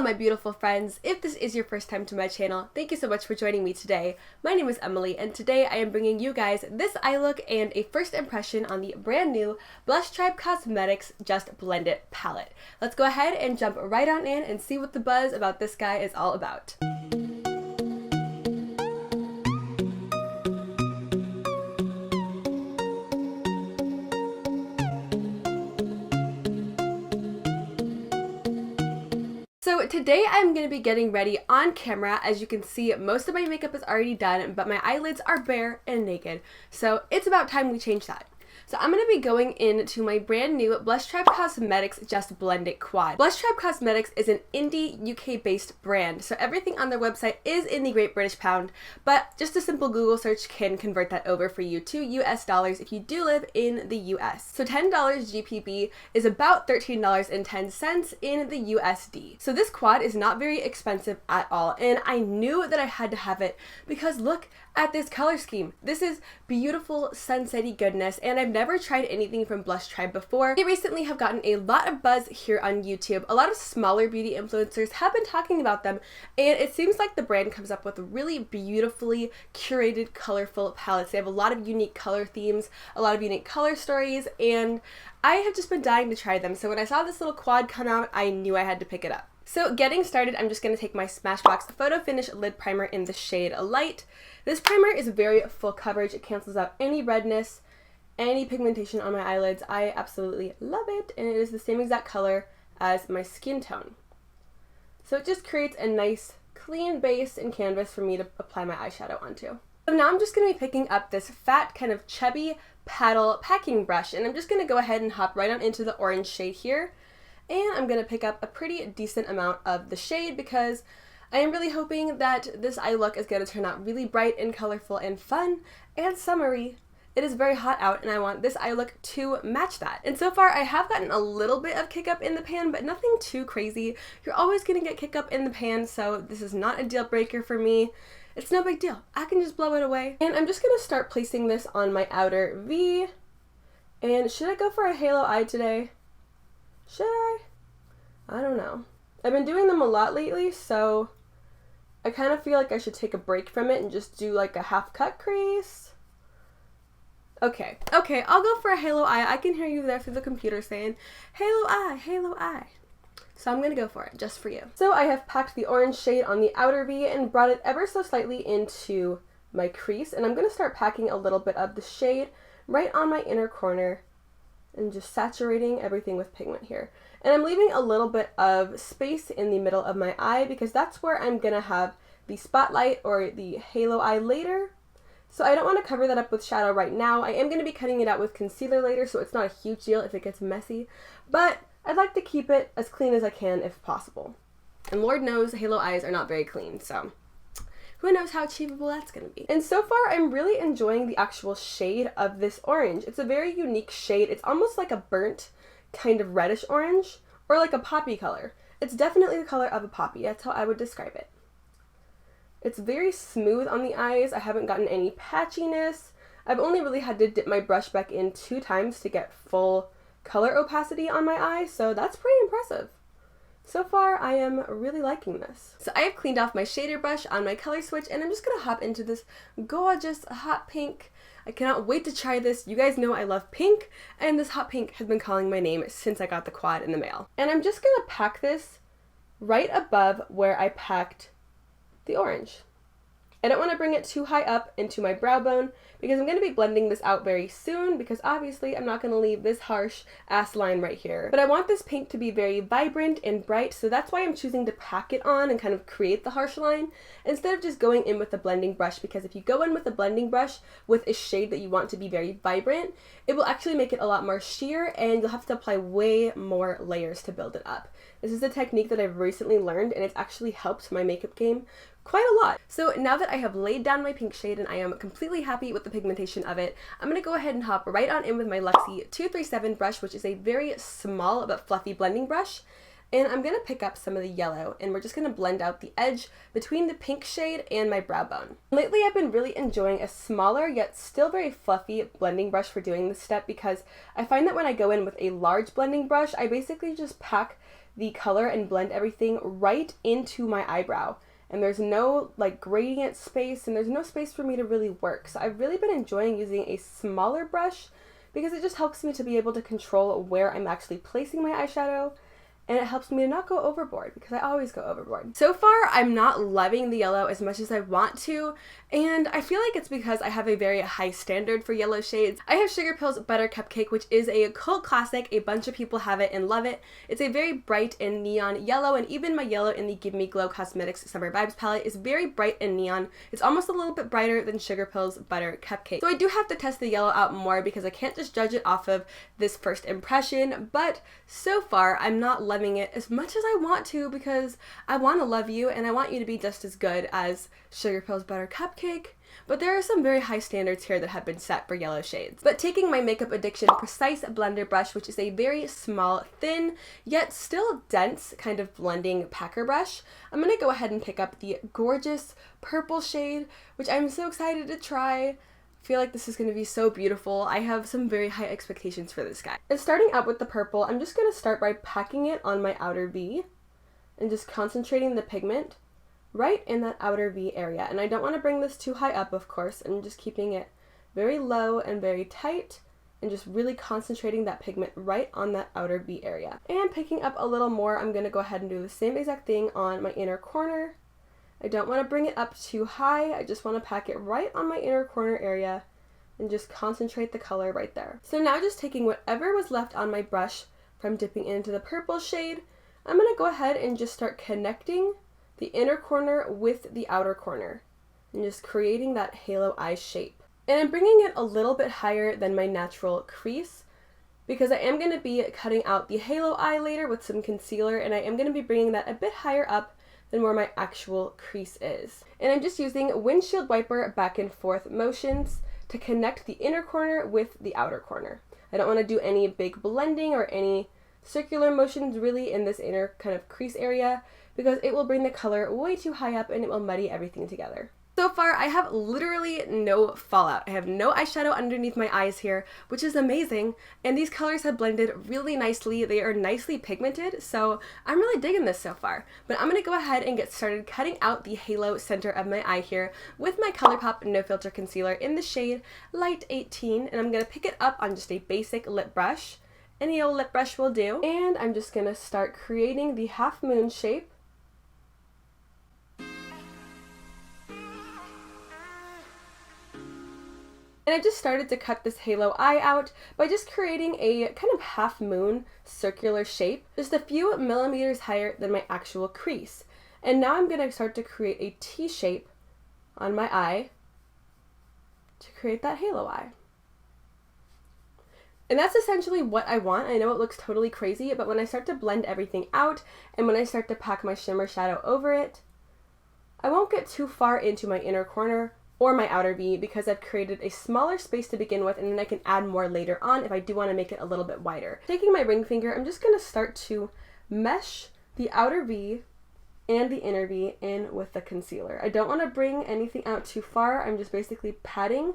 Hello my beautiful friends, if this is your first time to my channel, thank you so much for joining me today. My name is Emily and today I am bringing you guys this eye look and a first impression on the brand new Blush Tribe Cosmetics Just Blend It palette. Let's go ahead and jump right on in and see what the buzz about this guy is all about. So today I'm going to be getting ready on camera. As you can see, most of my makeup is already done, but my eyelids are bare and naked. So it's about time we change that. So I'm going to be going into my brand new Blush Tribe Cosmetics Just Blend It quad. Blush Tribe Cosmetics is an indie UK based brand, so everything on their website is in the Great British Pound, but just a simple Google search can convert that over for you to US dollars if you do live in the US. So $10 GPB is about $13.10 in the USD. So this quad is not very expensive at all, and I knew that I had to have it because look at this color scheme. This is beautiful sunsetty goodness, and I've never tried anything from Blush Tribe before. They recently have gotten a lot of buzz here on YouTube. A lot of smaller beauty influencers have been talking about them, and it seems like the brand comes up with really beautifully curated, colorful palettes. They have a lot of unique color themes, a lot of unique color stories, and I have just been dying to try them. So when I saw this little quad come out, I knew I had to pick it up. So getting started, I'm just going to take my Smashbox Photo Finish Lid Primer in the shade Light. This primer is very full coverage. It cancels out any redness, any pigmentation on my eyelids. I absolutely love it, and it is the same exact color as my skin tone. So it just creates a nice clean base and canvas for me to apply my eyeshadow onto. So now I'm just going to be picking up this fat, kind of chubby paddle packing brush, and I'm just going to go ahead and hop right on into the orange shade here. And I'm going to pick up a pretty decent amount of the shade because I am really hoping that this eye look is going to turn out really bright and colorful and fun and summery. It is very hot out and I want this eye look to match that. And so far I have gotten a little bit of kick up in the pan, but nothing too crazy. You're always going to get kick up in the pan, so this is not a deal breaker for me. It's no big deal. I can just blow it away. And I'm just going to start placing this on my outer V. And should I go for a halo eye today? Should I? I don't know. I've been doing them a lot lately, so I kind of feel like I should take a break from it and just do like a half cut crease. Okay, I'll go for a halo eye. I can hear you there through the computer saying, halo eye, halo eye. So I'm gonna go for it, just for you. So I have packed the orange shade on the outer V and brought it ever so slightly into my crease, and I'm gonna start packing a little bit of the shade right on my inner corner and just saturating everything with pigment here. And I'm leaving a little bit of space in the middle of my eye because that's where I'm gonna have the spotlight or the halo eye later. So I don't want to cover that up with shadow right now. I am going to be cutting it out with concealer later, so it's not a huge deal if it gets messy, but I'd like to keep it as clean as I can if possible. And Lord knows halo eyes are not very clean, so who knows how achievable that's going to be. And so far, I'm really enjoying the actual shade of this orange. It's a very unique shade. It's almost like a burnt kind of reddish orange, or like a poppy color. It's definitely the color of a poppy. That's how I would describe it. It's very smooth on the eyes. I haven't gotten any patchiness. I've only really had to dip my brush back in 2 times to get full color opacity on my eye, so that's pretty impressive. So far, I am really liking this. So I have cleaned off my shader brush on my color switch, and I'm just going to hop into this gorgeous hot pink. I cannot wait to try this. You guys know I love pink, and this hot pink has been calling my name since I got the quad in the mail. And I'm just going to pack this right above where I packed the orange. I don't want to bring it too high up into my brow bone because I'm going to be blending this out very soon because obviously I'm not going to leave this harsh ass line right here. But I want this pink to be very vibrant and bright, so that's why I'm choosing to pack it on and kind of create the harsh line instead of just going in with a blending brush, because if you go in with a blending brush with a shade that you want to be very vibrant, it will actually make it a lot more sheer and you'll have to apply way more layers to build it up. This is a technique that I've recently learned and it's actually helped my makeup game quite a lot. So now that I have laid down my pink shade and I am completely happy with the pigmentation of it, I'm going to go ahead and hop right on in with my Luxie 237 brush, which is a very small but fluffy blending brush. And I'm going to pick up some of the yellow and we're just going to blend out the edge between the pink shade and my brow bone. Lately I've been really enjoying a smaller yet still very fluffy blending brush for doing this step because I find that when I go in with a large blending brush, I basically just pack the color and blend everything right into my eyebrow. And there's no like gradient space, and there's no space for me to really work. So I've really been enjoying using a smaller brush because it just helps me to be able to control where I'm actually placing my eyeshadow. And it helps me to not go overboard because I always go overboard. So far, I'm not loving the yellow as much as I want to, and I feel like it's because I have a very high standard for yellow shades. I have Sugarpill's Butter Cupcake, which is a cult classic. A bunch of people have it and love it. It's a very bright and neon yellow, and even my yellow in the Give Me Glow Cosmetics Summer Vibes palette is very bright and neon. It's almost a little bit brighter than Sugarpill's Butter Cupcake. So I do have to test the yellow out more because I can't just judge it off of this first impression, but so far, I'm not loving it as much as I want to because I want to love you and I want you to be just as good as Sugarpill's Butter Cupcake, but there are some very high standards here that have been set for yellow shades. But taking my Makeup Addiction Precise Blender brush, which is a very small, thin, yet still dense kind of blending packer brush, I'm going to go ahead and pick up the gorgeous purple shade, which I'm so excited to try. Feel like this is going to be so beautiful. I have some very high expectations for this guy. And starting out with the purple, I'm just going to start by packing it on my outer V and just concentrating the pigment right in that outer V area. And I don't want to bring this too high up, of course. I'm just keeping it very low and very tight and just really concentrating that pigment right on that outer V area. And picking up a little more, I'm going to go ahead and do the same exact thing on my inner corner. I don't want to bring it up too high, I just want to pack it right on my inner corner area and just concentrate the color right there. So now just taking whatever was left on my brush from dipping into the purple shade, I'm going to go ahead and just start connecting the inner corner with the outer corner and just creating that halo eye shape. And I'm bringing it a little bit higher than my natural crease because I am going to be cutting out the halo eye later with some concealer, and I am going to be bringing that a bit higher up than where my actual crease is. And I'm just using windshield wiper back and forth motions to connect the inner corner with the outer corner. I don't want to do any big blending or any circular motions really in this inner kind of crease area because it will bring the color way too high up and it will muddy everything together. So far, I have literally no fallout. I have no eyeshadow underneath my eyes here, which is amazing, and these colors have blended really nicely. They are nicely pigmented, so I'm really digging this so far. But I'm going to go ahead and get started cutting out the halo center of my eye here with my ColourPop No Filter Concealer in the shade Light 18, and I'm going to pick it up on just a basic lip brush. Any old lip brush will do. And I'm just going to start creating the half moon shape. And I just started to cut this halo eye out by just creating a kind of half moon circular shape, just a few millimeters higher than my actual crease. And now I'm going to start to create a T shape on my eye to create that halo eye. And that's essentially what I want. I know it looks totally crazy, but when I start to blend everything out and when I start to pack my shimmer shadow over it, I won't get too far into my inner corner or my outer V because I've created a smaller space to begin with, and then I can add more later on if I do want to make it a little bit wider. Taking my ring finger, I'm just going to start to mesh the outer V and the inner V in with the concealer. I don't want to bring anything out too far. I'm just basically patting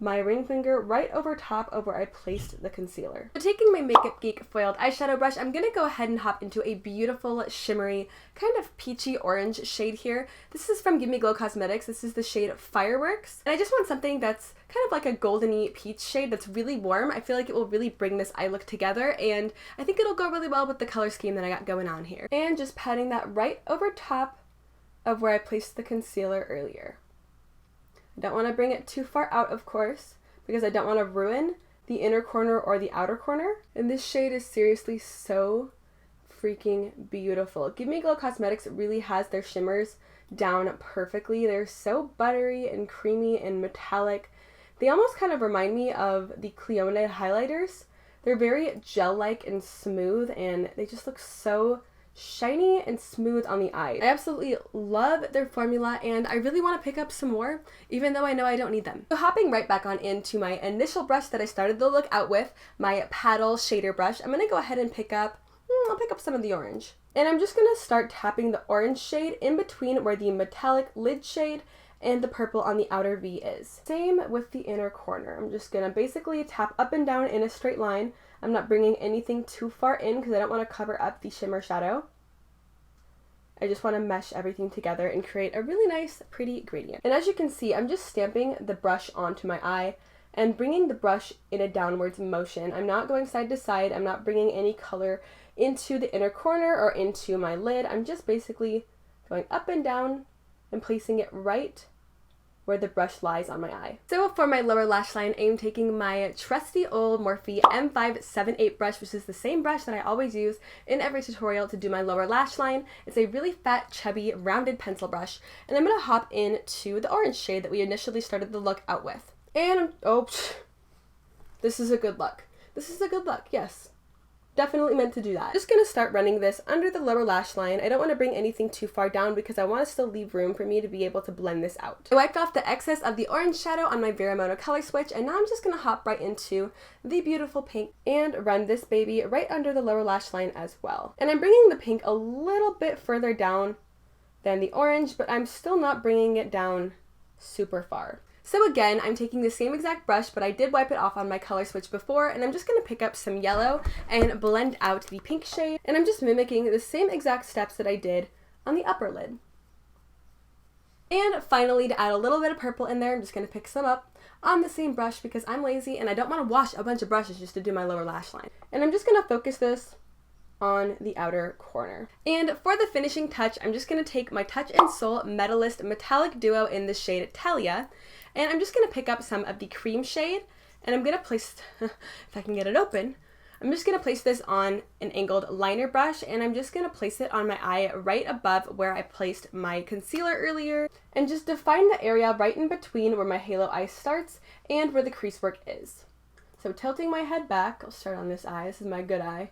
my ring finger right over top of where I placed the concealer. So taking my Makeup Geek foiled eyeshadow brush, I'm going to go ahead and hop into a beautiful shimmery kind of peachy orange shade here. This is from Give Me Glow Cosmetics. This is the shade Fireworks. And I just want something that's kind of like a goldeny peach shade that's really warm. I feel like it will really bring this eye look together, and I think it'll go really well with the color scheme that I got going on here. And just patting that right over top of where I placed the concealer earlier. I don't want to bring it too far out, of course, because I don't want to ruin the inner corner or the outer corner. And this shade is seriously so freaking beautiful. Give Me Glow Cosmetics really has their shimmers down perfectly. They're so buttery and creamy and metallic. They almost kind of remind me of the Clionadh highlighters. They're very gel-like and smooth, and they just look so shiny and smooth on the eye. I absolutely love their formula, and I really want to pick up some more, even though I know I don't need them. So hopping right back on into my initial brush that I started the look out with, my paddle shader brush, I'm going to go ahead and I'll pick up some of the orange. And I'm just going to start tapping the orange shade in between where the metallic lid shade and the purple on the outer V is. Same with the inner corner. I'm just going to basically tap up and down in a straight line. I'm not bringing anything too far in because I don't want to cover up the shimmer shadow. I just want to mesh everything together and create a really nice, pretty gradient. And as you can see, I'm just stamping the brush onto my eye and bringing the brush in a downwards motion. I'm not going side to side. I'm not bringing any color into the inner corner or into my lid. I'm just basically going up and down and placing it right where the brush lies on my eye. So for my lower lash line, I am taking my trusty old Morphe M578 brush, which is the same brush that I always use in every tutorial to do my lower lash line. It's a really fat, chubby, rounded pencil brush, and I'm going to hop into the orange shade that we initially started the look out with. And, this is a good look. This is a good look, yes. Definitely meant to do that. Just gonna start running this under the lower lash line. I don't want to bring anything too far down because I want to still leave room for me to be able to blend this out. I wiped off the excess of the orange shadow on my Verimono color switch, and now I'm just gonna hop right into the beautiful pink and run this baby right under the lower lash line as well. And I'm bringing the pink a little bit further down than the orange, but I'm still not bringing it down super far. So again, I'm taking the same exact brush, but I did wipe it off on my color switch before, and I'm just going to pick up some yellow and blend out the pink shade, and I'm just mimicking the same exact steps that I did on the upper lid. And finally, to add a little bit of purple in there, I'm just going to pick some up on the same brush because I'm lazy and I don't want to wash a bunch of brushes just to do my lower lash line. And I'm just going to focus this on the outer corner. And for the finishing touch, I'm just going to take my Touch in Soul Metalist Metallic Duo in the shade Talia, and I'm just going to pick up some of the cream shade, and I'm going to place, if I can get it open, I'm just going to place this on an angled liner brush, and I'm just going to place it on my eye right above where I placed my concealer earlier, and just define the area right in between where my halo eye starts and where the crease work is. So tilting my head back, I'll start on this eye, this is my good eye.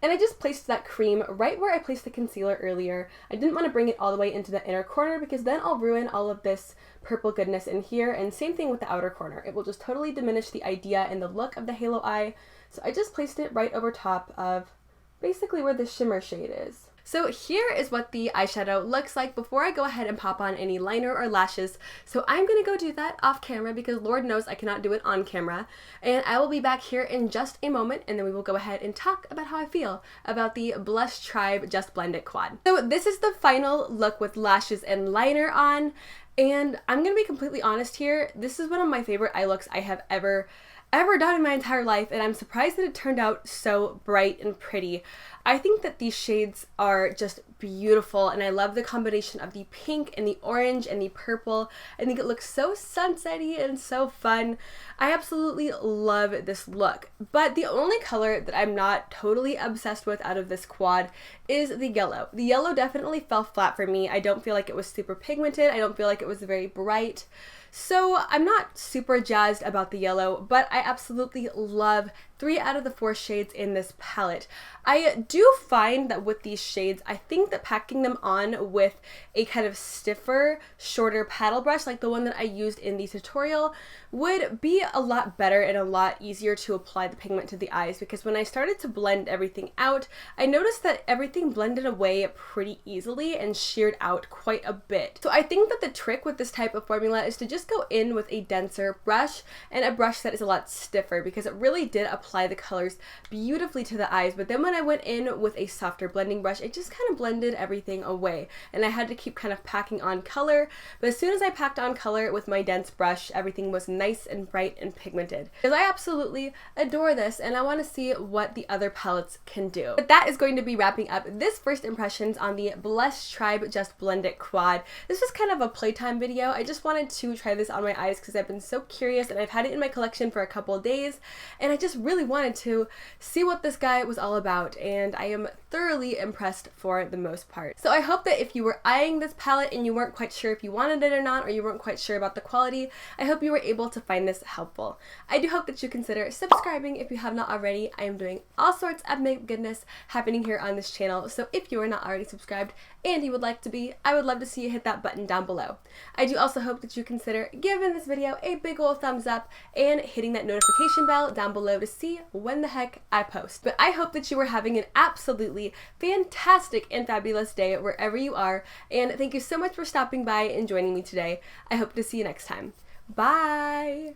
And I just placed that cream right where I placed the concealer earlier. I didn't want to bring it all the way into the inner corner because then I'll ruin all of this purple goodness in here, and same thing with the outer corner. It will just totally diminish the idea and the look of the halo eye. So I just placed it right over top of basically where the shimmer shade is. So here is what the eyeshadow looks like before I go ahead and pop on any liner or lashes. So I'm gonna go do that off camera because Lord knows I cannot do it on camera. And I will be back here in just a moment, and then we will go ahead and talk about how I feel about the Blush Tribe Just Blend It quad. So this is the final look with lashes and liner on, and I'm gonna be completely honest here. This is one of my favorite eye looks I have ever done in my entire life, and I'm surprised that it turned out so bright and pretty. I think that these shades are just beautiful, and I love the combination of the pink and the orange and the purple. I think it looks so sunsetty and so fun. I absolutely love this look, but the only color that I'm not totally obsessed with out of this quad is the yellow. The yellow definitely fell flat for me. I don't feel like it was super pigmented. I don't feel like it was very bright. So I'm not super jazzed about the yellow, but I absolutely love 3 out of the 4 shades in this palette. I do find that with these shades, I think that packing them on with a kind of stiffer, shorter paddle brush, like the one that I used in the tutorial, would be a lot better and a lot easier to apply the pigment to the eyes, because when I started to blend everything out, I noticed that everything blended away pretty easily and sheared out quite a bit. So I think that the trick with this type of formula is to just go in with a denser brush and a brush that is a lot stiffer, because it really did apply the colors beautifully to the eyes. But then when I went in with a softer blending brush, it just kind of blended everything away, and I had to keep kind of packing on color. But as soon as I packed on color with my dense brush, everything was nice and bright and pigmented. Because I absolutely adore this, and I want to see what the other palettes can do. But that is going to be wrapping up this first impressions on the Blush Tribe Just Blend It quad. This was kind of a playtime video. I just wanted to try this on my eyes because I've been so curious, and I've had it in my collection for a couple of days, and I just really wanted to see what this guy was all about, and I am thoroughly impressed for the most part. So I hope that if you were eyeing this palette and you weren't quite sure if you wanted it or not, or you weren't quite sure about the quality, I hope you were able to find this helpful. I do hope that you consider subscribing if you have not already. I am doing all sorts of makeup goodness happening here on this channel, so if you are not already subscribed and you would like to be, I would love to see you hit that button down below. I do also hope that you consider giving this video a big old thumbs up and hitting that notification bell down below to see see when the heck I post. But I hope that you are having an absolutely fantastic and fabulous day wherever you are, and thank you so much for stopping by and joining me today. I hope to see you next time. Bye!